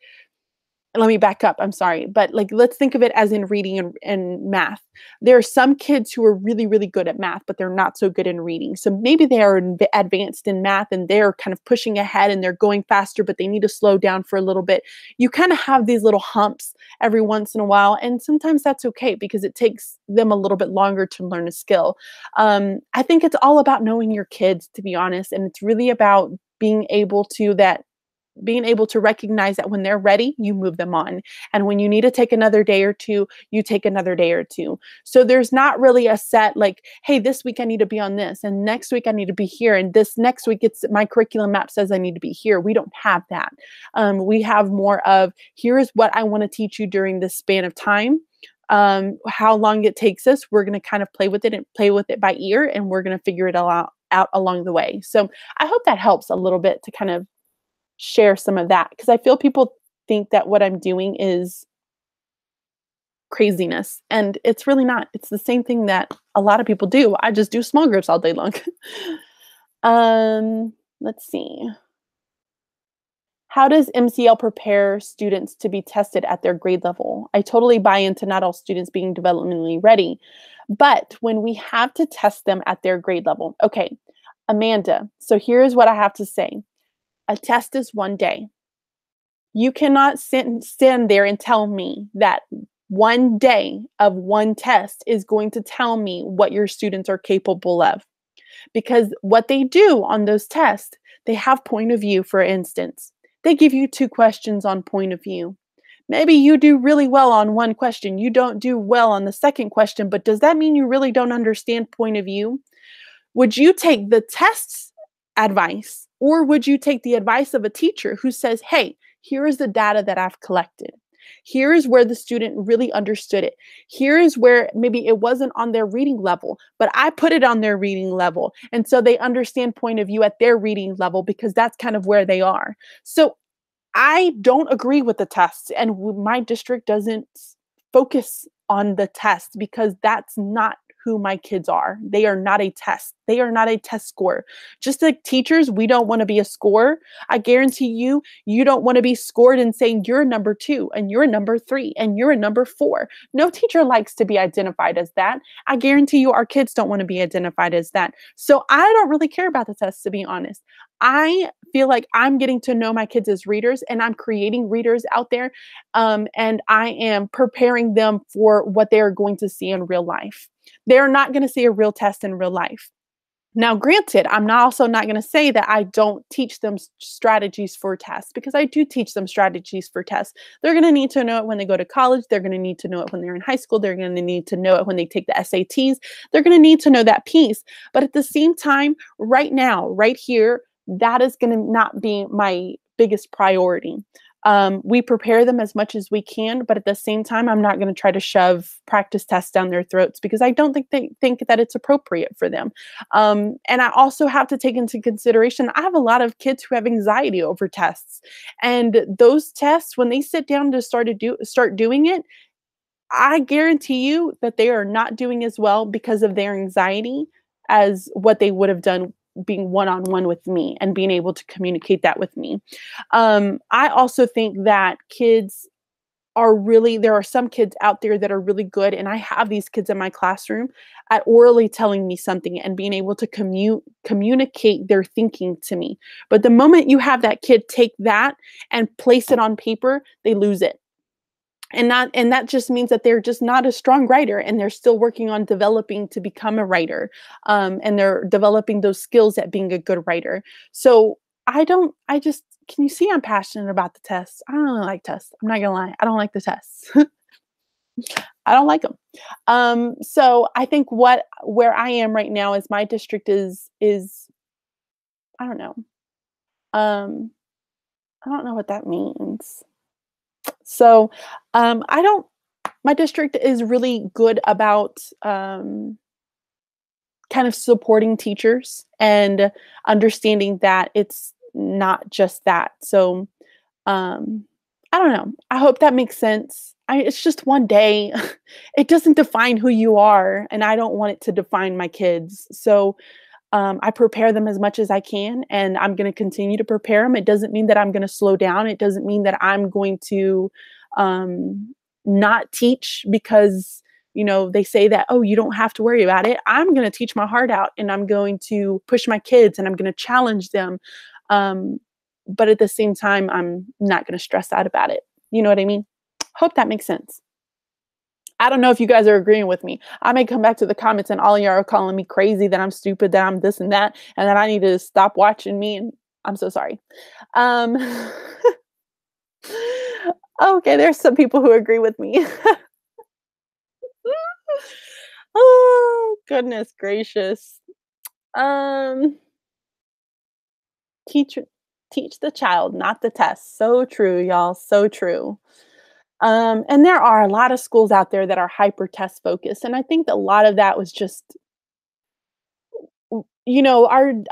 let me back up. I'm sorry. But like, let's think of it as in reading and math. There are some kids who are really, really good at math, but they're not so good in reading. So maybe they are advanced in math and they're kind of pushing ahead and they're going faster, but they need to slow down for a little bit. You kind of have these little humps every once in a while. And sometimes that's okay because it takes them a little bit longer to learn a skill. I think it's all about knowing your kids, to be honest. And it's really about being able to recognize that when they're ready, you move them on. And when you need to take another day or two, you take another day or two. So there's not really a set like, hey, this week I need to be on this, and next week I need to be here, and this next week it's my curriculum map says I need to be here. We don't have that. We have more of, here's what I want to teach you during this span of time. How long it takes us, we're going to kind of play with it and play with it by ear, and we're going to figure it all out along the way. So I hope that helps a little bit to kind of share some of that, because I feel people think that what I'm doing is craziness, and it's really not. It's the same thing that a lot of people do. I just do small groups all day long. Let's see. How does MCL prepare students to be tested at their grade level? I totally buy into not all students being developmentally ready, but when we have to test them at their grade level. Okay, Amanda, so here's what I have to say. A test is one day. You cannot stand there and tell me that one day of one test is going to tell me what your students are capable of. Because what they do on those tests, they have point of view, for instance. They give you 2 questions on point of view. Maybe you do really well on one question. You don't do well on the second question, but does that mean you really don't understand point of view? Would you take the test's advice, or would you take the advice of a teacher who says, hey, here is the data that I've collected. Here is where the student really understood it. Here is where maybe it wasn't on their reading level, but I put it on their reading level. And so they understand point of view at their reading level because that's kind of where they are. So I don't agree with the tests, and my district doesn't focus on the test because that's not who my kids are. They are not a test. They are not a test score. Just like teachers, we don't want to be a score. I guarantee you, you don't want to be scored and saying you're a number 2 and you're a number 3 and you're a number 4. No teacher likes to be identified as that. I guarantee you our kids don't want to be identified as that. So I don't really care about the tests, to be honest. I feel like I'm getting to know my kids as readers, and I'm creating readers out there, and I am preparing them for what they are going to see in real life. They're not going to see a real test in real life. Now, granted, I'm not also not going to say that I don't teach them strategies for tests, because I do teach them strategies for tests. They're going to need to know it when they go to college. They're going to need to know it when they're in high school. They're going to need to know it when they take the SATs. They're going to need to know that piece. But at the same time, right now, right here, that is going to not be my biggest priority. We prepare them as much as we can, but at the same time, I'm not going to try to shove practice tests down their throats, because I don't think they think that it's appropriate for them. And I also have to take into consideration, I have a lot of kids who have anxiety over tests. And those tests, when they sit down to start doing it, I guarantee you that they are not doing as well because of their anxiety as what they would have done being one-on-one with me and being able to communicate that with me. I also think that there are some kids out there that are really good, and I have these kids in my classroom, at orally telling me something and being able to communicate their thinking to me. But the moment you have that kid take that and place it on paper, they lose it. And that just means that they're just not a strong writer, and they're still working on developing to become a writer. And they're developing those skills at being a good writer. So can you see I'm passionate about the tests? I don't really like tests. I'm not gonna lie. I don't like the tests. I don't like them. So I think where I am right now is my district is I don't know. Um, I don't know what that means. So I don't my district is really good about kind of supporting teachers and understanding that it's not just that. So I don't know. I hope that makes sense. It's just one day. It doesn't define who you are, and I don't want it to define my kids. So I prepare them as much as I can, and I'm going to continue to prepare them. It doesn't mean that I'm going to slow down. It doesn't mean that I'm going to not teach because, they say that, oh, you don't have to worry about it. I'm going to teach my heart out, and I'm going to push my kids, and I'm going to challenge them. But at the same time, I'm not going to stress out about it. You know what I mean? Hope that makes sense. I don't know if you guys are agreeing with me. I may come back to the comments and all y'all are calling me crazy, that I'm stupid, that I'm this and that, and that I need to stop watching me. And I'm so sorry. Um, okay, there's some people who agree with me. Oh, goodness gracious. Um, teach teach the child, not the test. So true, y'all. So true. And there are a lot of schools out there that are hyper test focused. And I think a lot of that was just,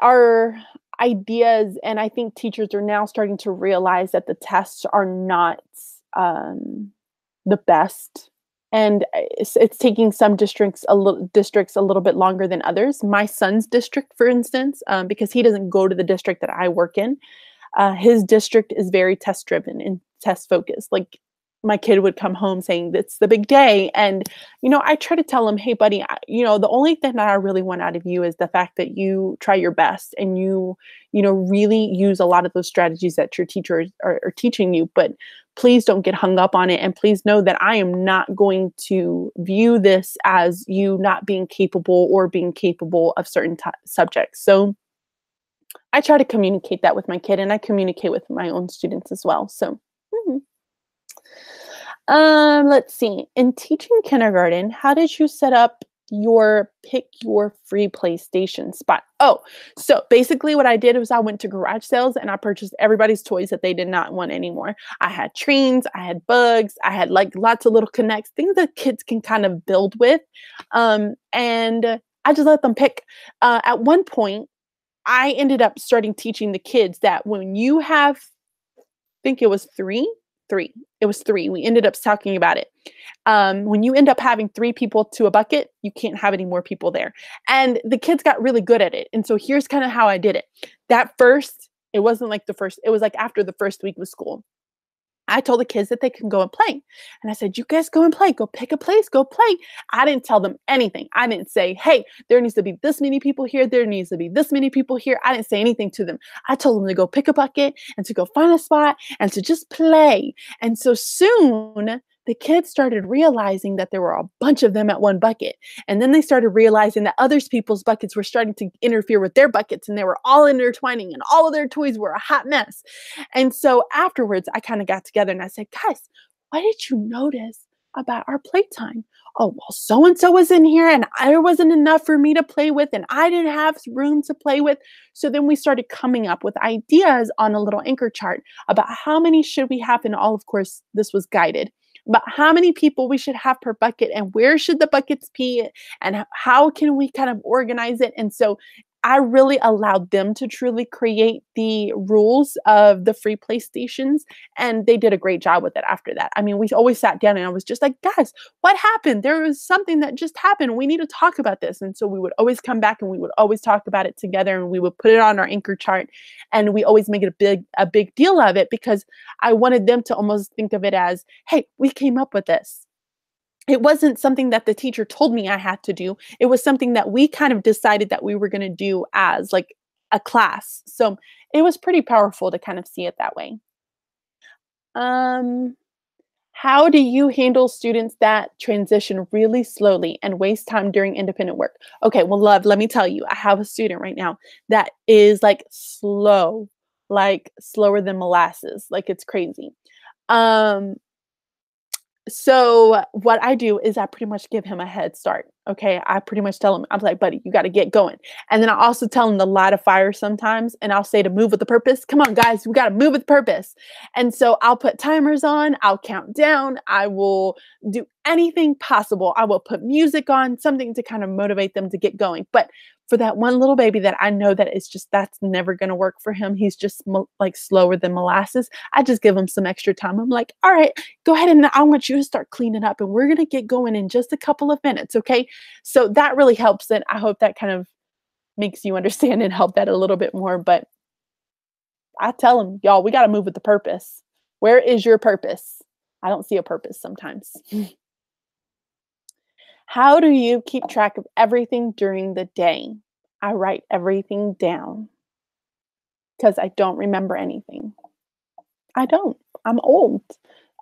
our ideas. And I think teachers are now starting to realize that the tests are not the best. And it's taking some districts a little bit longer than others. My son's district, for instance, because he doesn't go to the district that I work in, his district is very test driven and test focused. Like, my kid would come home saying it's the big day. And, I try to tell him, hey, buddy, the only thing that I really want out of you is the fact that you try your best and really use a lot of those strategies that your teachers are teaching you. But please don't get hung up on it. And please know that I am not going to view this as you not being capable or being capable of certain subjects. So I try to communicate that with my kid, and I communicate with my own students as well. So, let's see. In teaching kindergarten, how did you set up your pick your free PlayStation spot? Oh, so basically what I did was I went to garage sales and I purchased everybody's toys that they did not want anymore. I had trains, I had bugs, I had like lots of little connects, things that kids can kind of build with. And I just let them pick. At one point, I ended up starting teaching the kids that when you have, I think it was three. It was three. We ended up talking about it. When you end up having three people to a bucket, you can't have any more people there. And the kids got really good at it. And so here's kind of how I did it. It wasn't like it was like after the first week of school. I told the kids that they can go and play. And I said, you guys go and play. Go pick a place. Go play. I didn't tell them anything. I didn't say, hey, there needs to be this many people here. There needs to be this many people here. I didn't say anything to them. I told them to go pick a bucket and to go find a spot and to just play. And so soon the kids started realizing that there were a bunch of them at one bucket. And then they started realizing that others people's buckets were starting to interfere with their buckets and they were all intertwining and all of their toys were a hot mess. And so afterwards, I kind of got together and I said, guys, what did you notice about our playtime? Oh, well, so and so was in here and there wasn't enough for me to play with, and I didn't have room to play with. So then we started coming up with ideas on a little anchor chart about how many should we have in all. Of course, this was guided, but how many people we should have per bucket and where should the buckets be and how can we kind of organize it. And so I really allowed them to truly create the rules of the free PlayStations, and they did a great job with it after that. I mean, we always sat down and I was just like, guys, what happened? There was something that just happened. We need to talk about this. And so we would always come back and we would always talk about it together and we would put it on our anchor chart and we always make it a big deal of it because I wanted them to almost think of it as, hey, we came up with this. It wasn't something that the teacher told me I had to do. It was something that we kind of decided that we were going to do as like a class. So it was pretty powerful to kind of see it that way. Um, how do you handle students that transition really slowly and waste time during independent work? Okay, well, love, let me tell you, I have a student right now that is like slow, like slower than molasses, like it's crazy. Um, So what I do is I pretty much give him a head start. Okay. I pretty much tell him, I'm like, buddy, you got to get going. And then I also tell him to light a fire sometimes. And I'll say to move with a purpose. Come on, guys, we got to move with purpose. And so I'll put timers on, I'll count down, I will do anything possible. I will put music on, something to kind of motivate them to get going. But for that one little baby that I know that is just, that's never going to work for him. He's just like slower than molasses. I just give him some extra time. I'm like, all right, go ahead and I want you to start cleaning up and we're going to get going in just a couple of minutes. Okay. So that really helps it. I hope that kind of makes you understand and help that a little bit more. But I tell them, y'all, we got to move with the purpose. Where is your purpose? I don't see a purpose sometimes. How do you keep track of everything during the day? I write everything down because I don't remember anything. I don't. I'm old.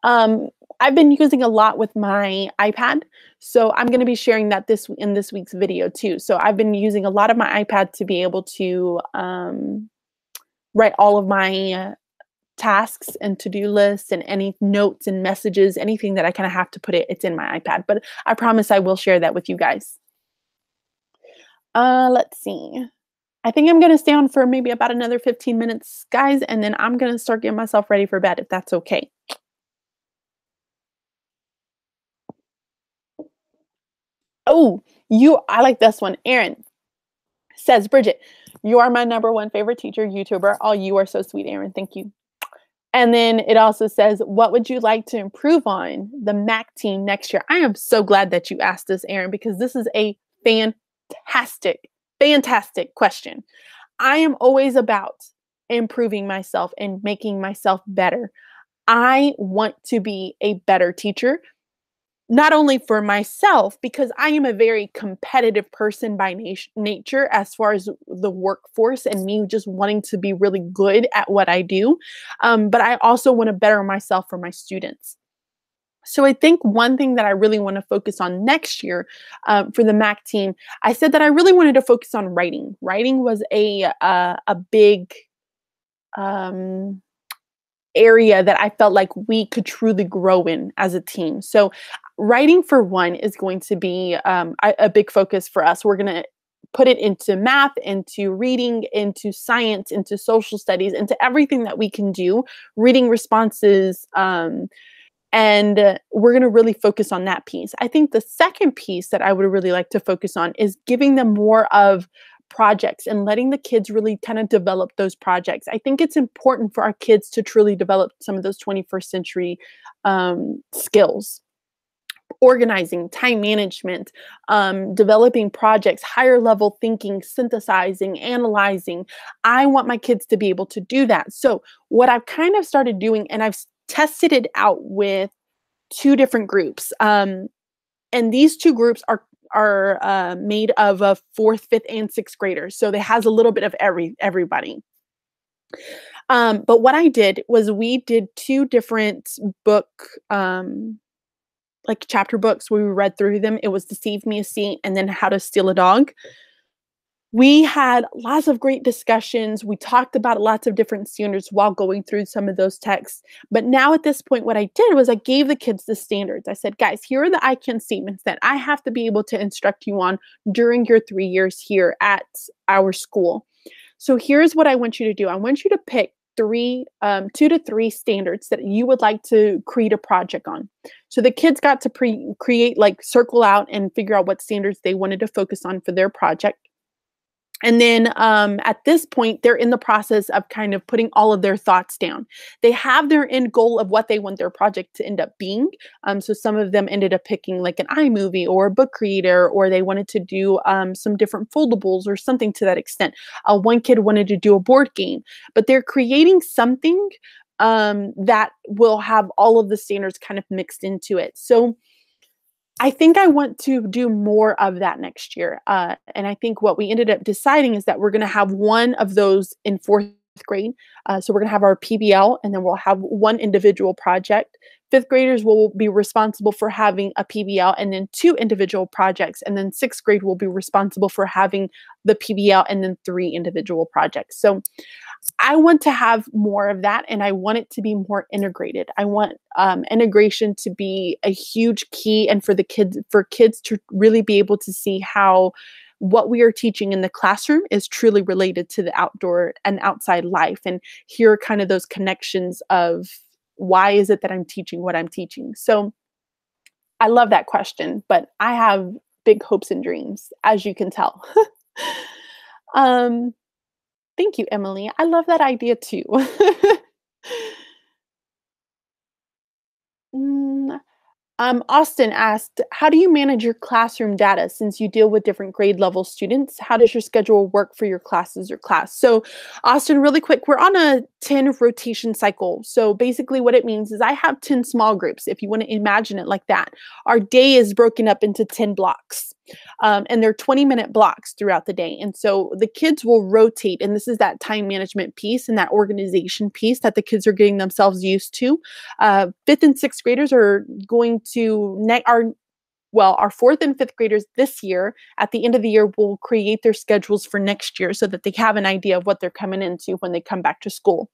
Um, I've been using a lot with my iPad, so I'm going to be sharing that this week's video too. So I've been using a lot of my iPad to be able to write all of my tasks and to-do lists and any notes and messages, anything that I kind of have to put it's in my iPad. But I promise I will share that with you guys. Let's see. I think I'm going to stay on for maybe about another 15 minutes, guys, and then I'm going to start getting myself ready for bed if that's okay. Oh, I like this one. Aaron says, Bridget, you are my number one favorite teacher, YouTuber. Oh, you are so sweet, Aaron. Thank you. And then it also says, what would you like to improve on the MAC team next year? I am so glad that you asked this, Aaron, because this is a fantastic, fantastic question. I am always about improving myself and making myself better. I want to be a better teacher, not only for myself, because I am a very competitive person by nature as far as the workforce and me just wanting to be really good at what I do, but I also want to better myself for my students. So I think one thing that I really want to focus on next year for the MAC team, I said that I really wanted to focus on writing. Writing was a big area that I felt like we could truly grow in as a team. So writing for one is going to be a big focus for us. We're going to put it into math, into reading, into science, into social studies, into everything that we can do, reading responses, and we're going to really focus on that piece. I think the second piece that I would really like to focus on is giving them more of projects and letting the kids really kind of develop those projects. I think it's important for our kids to truly develop some of those 21st century skills. Organizing, time management, developing projects, higher level thinking, synthesizing, analyzing. I want my kids to be able to do that. So what I've kind of started doing, and I've tested it out with two different groups. And these two groups are made of a 4th, 5th, and 6th graders. So it has a little bit of everybody. But what I did was we did two different book like chapter books where we read through them. It was Deceive Me a Saint and then How to Steal a Dog. We had lots of great discussions. We talked about lots of different standards while going through some of those texts. But now at this point, what I did was I gave the kids the standards. I said, guys, here are the I can statements that I have to be able to instruct you on during your 3 years here at our school. So here's what I want you to do. I want you to pick 2 to 3 standards that you would like to create a project on. So the kids got to create, like circle out and figure out what standards they wanted to focus on for their project. And then at this point, they're in the process of kind of putting all of their thoughts down. They have their end goal of what they want their project to end up being. So some of them ended up picking like an iMovie or a book creator, or they wanted to do some different foldables or something to that extent. One kid wanted to do a board game, but they're creating something that will have all of the standards kind of mixed into it. So I think I want to do more of that next year. And I think what we ended up deciding is that we're going to have one of those in 4th grade. So we're going to have our PBL, and then we'll have one individual project. 5th graders will be responsible for having a PBL and then 2 individual projects. And then 6th grade will be responsible for having the PBL and then 3 individual projects. So I want to have more of that, and I want it to be more integrated. I want integration to be a huge key, and for kids to really be able to see how what we are teaching in the classroom is truly related to the outdoor and outside life, and hear kind of those connections of why is it that I'm teaching what I'm teaching. So I love that question, but I have big hopes and dreams, as you can tell. Thank you, Emily. I love that idea too. Mm, Austin asked, how do you manage your classroom data since you deal with different grade level students? How does your schedule work for your classes or class? So Austin, really quick, we're on a 10 rotation cycle. So basically what it means is I have 10 small groups, if you want to imagine it like that. Our day is broken up into 10 blocks. And they're 20-minute blocks throughout the day. And so the kids will rotate, and this is that time management piece and that organization piece that the kids are getting themselves used to. 5th and 6th graders are going to, our 4th and 5th graders this year, at the end of the year, will create their schedules for next year so that they have an idea of what they're coming into when they come back to school.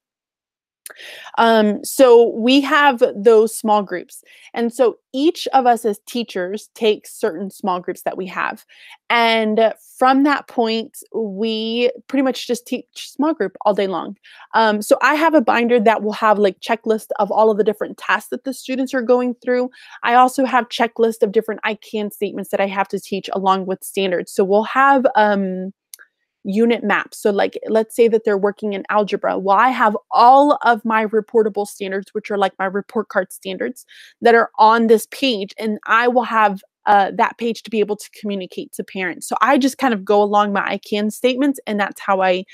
So we have those small groups. And so each of us as teachers takes certain small groups that we have. And from that point, we pretty much just teach small group all day long. So I have a binder that will have like checklist of all of the different tasks that the students are going through. I also have checklist of different I can statements that I have to teach along with standards. So we'll have, unit maps. So like, let's say that they're working in algebra. Well, I have all of my reportable standards, which are like my report card standards that are on this page, and I will have that page to be able to communicate to parents. So I just kind of go along my I can statements, and that's how I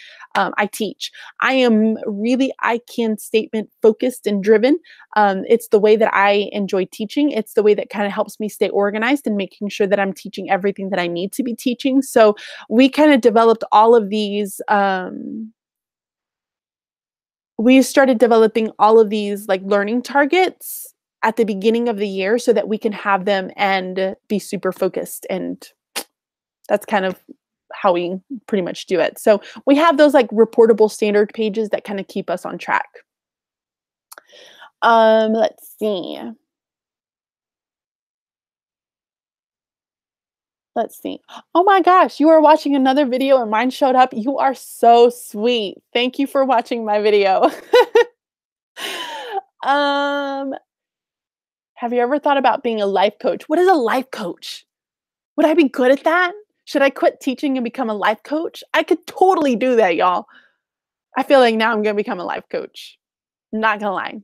teach. I am really I can statement focused and driven. It's the way that I enjoy teaching. It's the way that kind of helps me stay organized and making sure that I'm teaching everything that I need to be teaching. So we kind of developed all of these. We started developing all of these like learning targets at the beginning of the year so that we can have them and be super focused. And that's kind of how we pretty much do it. So we have those like reportable standard pages that kind of keep us on track. Let's see. Let's see. Oh my gosh, you are watching another video and mine showed up. You are so sweet. Thank you for watching my video. Have you ever thought about being a life coach? What is a life coach? Would I be good at that? Should I quit teaching and become a life coach? I could totally do that, y'all. I feel like now I'm going to become a life coach. Not going to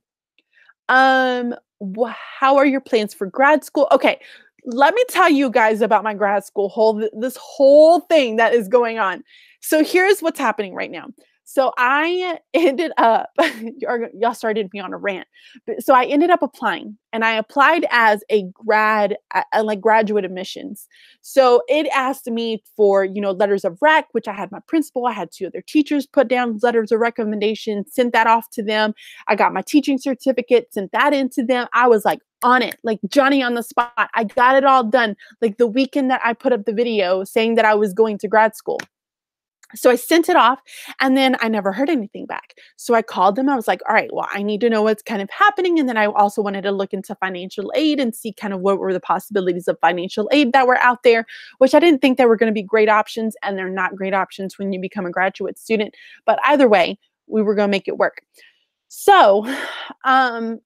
lie. How are your plans for grad school? Okay, let me tell you guys about my grad school this whole thing that is going on. So here's what's happening right now. So I ended up y'all started me on a rant. But so I ended up applying, and I applied as a grad, like graduate admissions. So it asked me for, letters of rec, which I had my principal, I had two other teachers put down letters of recommendation, sent that off to them. I got my teaching certificate, sent that into them. I was like on it, like Johnny on the spot. I got it all done like the weekend that I put up the video saying that I was going to grad school. So I sent it off, and then I never heard anything back. So I called them. I was like, all right, well, I need to know what's kind of happening. And then I also wanted to look into financial aid and see kind of what were the possibilities of financial aid that were out there, which I didn't think they were going to be great options. And they're not great options when you become a graduate student. But either way, we were going to make it work. So, um,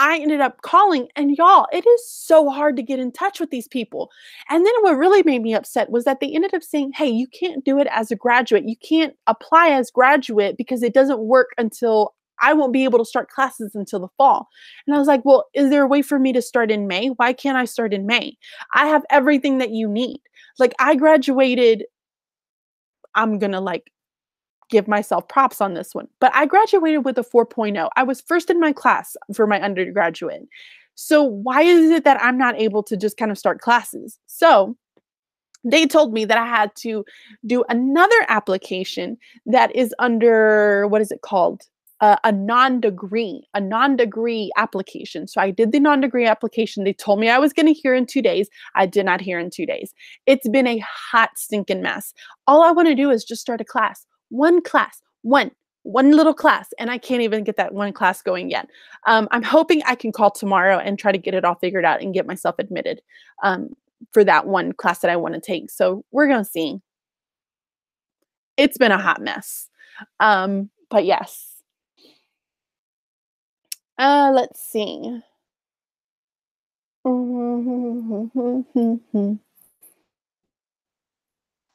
I ended up calling, and y'all, it is so hard to get in touch with these people. And then what really made me upset was that they ended up saying, hey, you can't do it as a graduate. You can't apply as graduate because it doesn't work until I won't be able to start classes until the fall. And I was like, well, is there a way for me to start in May? Why can't I start in May? I have everything that you need. Like I graduated, I'm going to like give myself props on this one. But I graduated with a 4.0. I was first in my class for my undergraduate. So why is it that I'm not able to just kind of start classes? So they told me that I had to do another application that is under, what is it called? A non-degree application. So I did the non-degree application. They told me I was going to hear in 2 days. I did not hear in 2 days. It's been a hot stinking mess. All I want to do is just start a class, one class, one little class, and I can't even get that one class going yet. I'm hoping I can call tomorrow and try to get it all figured out and get myself admitted for that one class that I want to take. So we're going to see. It's been a hot mess. But yes. Let's see.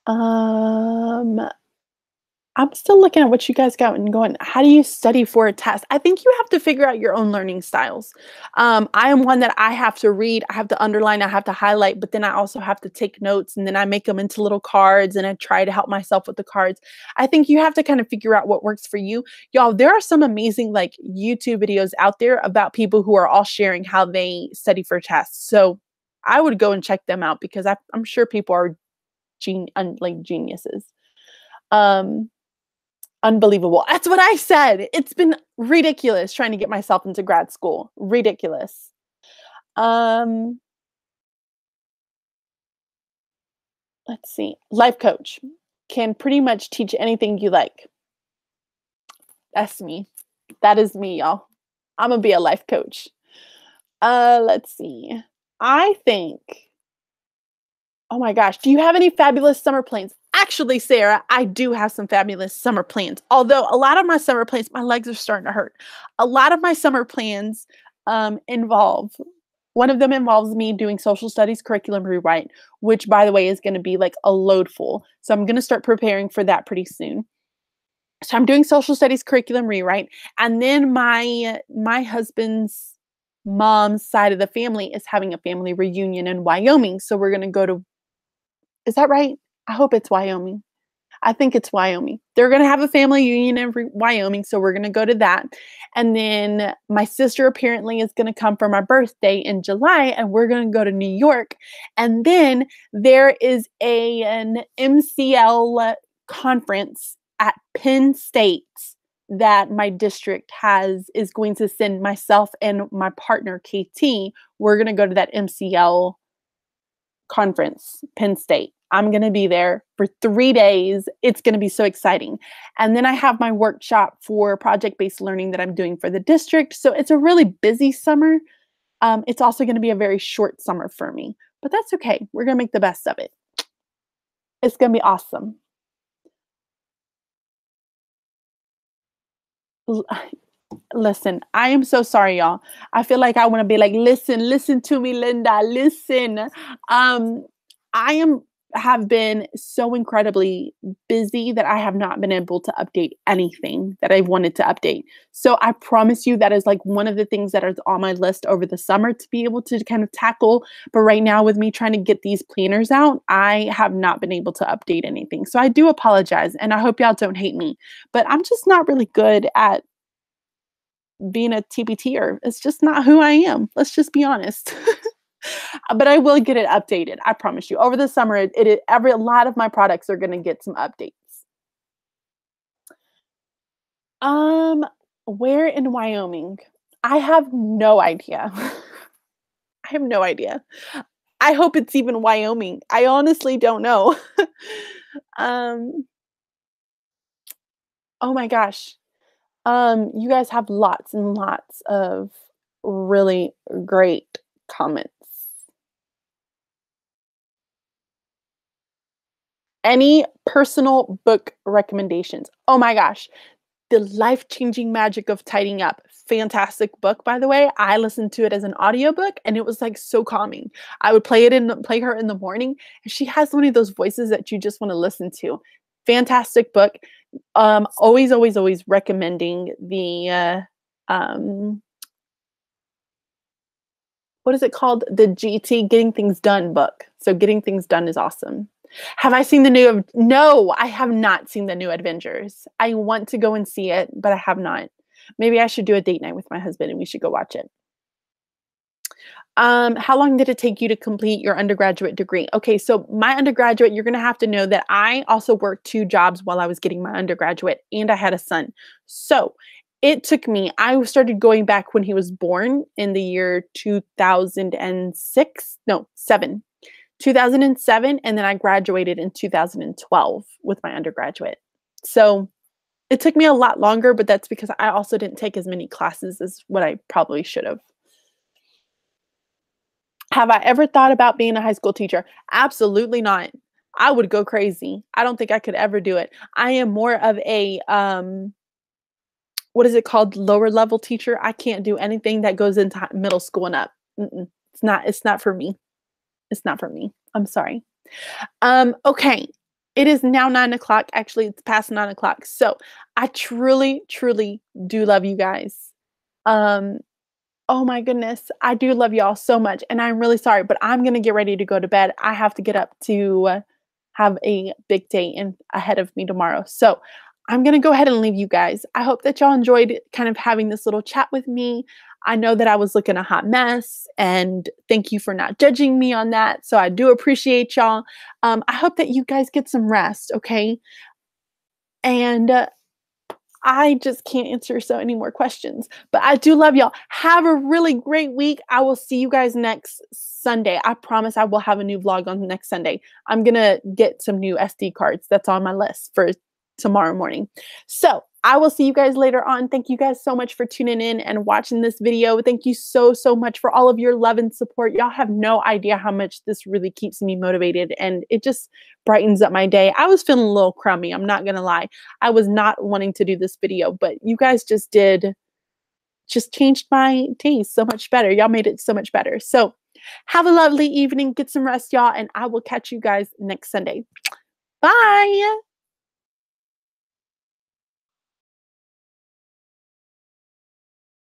Um, I'm still looking at what you guys got and going, how do you study for a test? I think you have to figure out your own learning styles. I am one that I have to read, I have to underline, I have to highlight, but then I also have to take notes, and then I make them into little cards and I try to help myself with the cards. I think you have to kind of figure out what works for you. Y'all, there are some amazing like YouTube videos out there about people who are all sharing how they study for tests. So I would go and check them out because I'm sure people are like geniuses. Um, Unbelievable. That's what I said. It's been ridiculous trying to get myself into grad school. Ridiculous. Um, let's see. Life coach can pretty much teach anything you like. That's me. That is me, y'all. I'm gonna be a life coach. Let's see. I think, oh my gosh, do you have any fabulous summer plans? Actually, Sarah, I do have some fabulous summer plans. Although a lot of my summer plans, my legs are starting to hurt. A lot of my summer plans involve, one of them involves me doing social studies curriculum rewrite, which by the way is going to be like a load full. So I'm going to start preparing for that pretty soon. So I'm doing social studies curriculum rewrite, and then my husband's mom's side of the family is having a family reunion in Wyoming. So we're going to go to, is that right? I hope it's Wyoming. I think it's Wyoming. They're going to have a family reunion in Wyoming, so we're going to go to that. And then my sister apparently is going to come for my birthday in July, and we're going to go to New York. And then there is an MCL conference at Penn State that my district is going to send myself and my partner KT. We're going to go to that MCL conference, Penn State. I'm going to be there for 3 days. It's going to be so exciting. And then I have my workshop for project-based learning that I'm doing for the district. So it's a really busy summer. It's also going to be a very short summer for me, but that's okay. We're going to make the best of it. It's going to be awesome. Listen, I am so sorry, y'all. I feel like I want to be like, listen to me, Linda, listen. I am have been so incredibly busy that I have not been able to update anything that I wanted to update. So I promise you that is like one of the things that is on my list over the summer to be able to kind of tackle. But right now, with me trying to get these planners out, I have not been able to update anything. So I do apologize and I hope y'all don't hate me. But I'm just not really good at being a TPTer. It's just not who I am. Let's just be honest. But I will get it updated. I promise you. Over the summer, every a lot of my products are going to get some updates. Um, where in Wyoming? I have no idea. I have no idea. I hope it's even Wyoming. I honestly don't know. um, oh my gosh. You guys have lots and lots of really great comments. Any personal book recommendations? Oh my gosh. The Life-Changing Magic of Tidying Up. Fantastic book, by the way. I listened to it as an audiobook and it was like so calming. I would play her in the morning and she has one of those voices that you just want to listen to. Fantastic book. Always, always, always recommending the what is it called? The GT, Getting Things Done book. So Getting Things Done is awesome. Have I seen the new? No, I have not seen the new Avengers. I want to go and see it, but I have not. Maybe I should do a date night with my husband and we should go watch it. How long did it take you to complete your undergraduate degree? Okay, so my undergraduate, you're gonna have to know that I also worked 2 jobs while I was getting my undergraduate, and I had a son. So it took me, I started going back when he was born in the year 2006, no, 7. 2007, and then I graduated in 2012 with my undergraduate. So it took me a lot longer, but that's because I also didn't take as many classes as what I probably should have. Have I ever thought about being a high school teacher? Absolutely not. I would go crazy. I don't think I could ever do it. I am more of a what is it called? Lower level teacher. I can't do anything that goes into middle school and up. Mm-mm. It's not for me. It's not for me. I'm sorry. Okay. It is now 9 o'clock. Actually, it's past 9 o'clock. So I truly, truly do love you guys. Um, oh my goodness. I do love y'all so much. And I'm really sorry, but I'm gonna get ready to go to bed. I have to get up to have a big day ahead of me tomorrow. So I'm gonna go ahead and leave you guys. I hope that y'all enjoyed kind of having this little chat with me. I know that I was looking a hot mess, and thank you for not judging me on that. So I do appreciate y'all. I hope that you guys get some rest, okay? And I just can't answer so any more questions, but I do love y'all. Have a really great week. I will see you guys next Sunday. I promise I will have a new vlog on next Sunday. I'm going to get some new SD cards. That's on my list for tomorrow morning. So I will see you guys later on. Thank you guys so much for tuning in and watching this video. Thank you so, so much for all of your love and support. Y'all have no idea how much this really keeps me motivated, and it just brightens up my day. I was feeling a little crummy. I'm not going to lie. I was not wanting to do this video, but you guys just changed my day so much better. Y'all made it so much better. So have a lovely evening. Get some rest, y'all, and I will catch you guys next Sunday. Bye.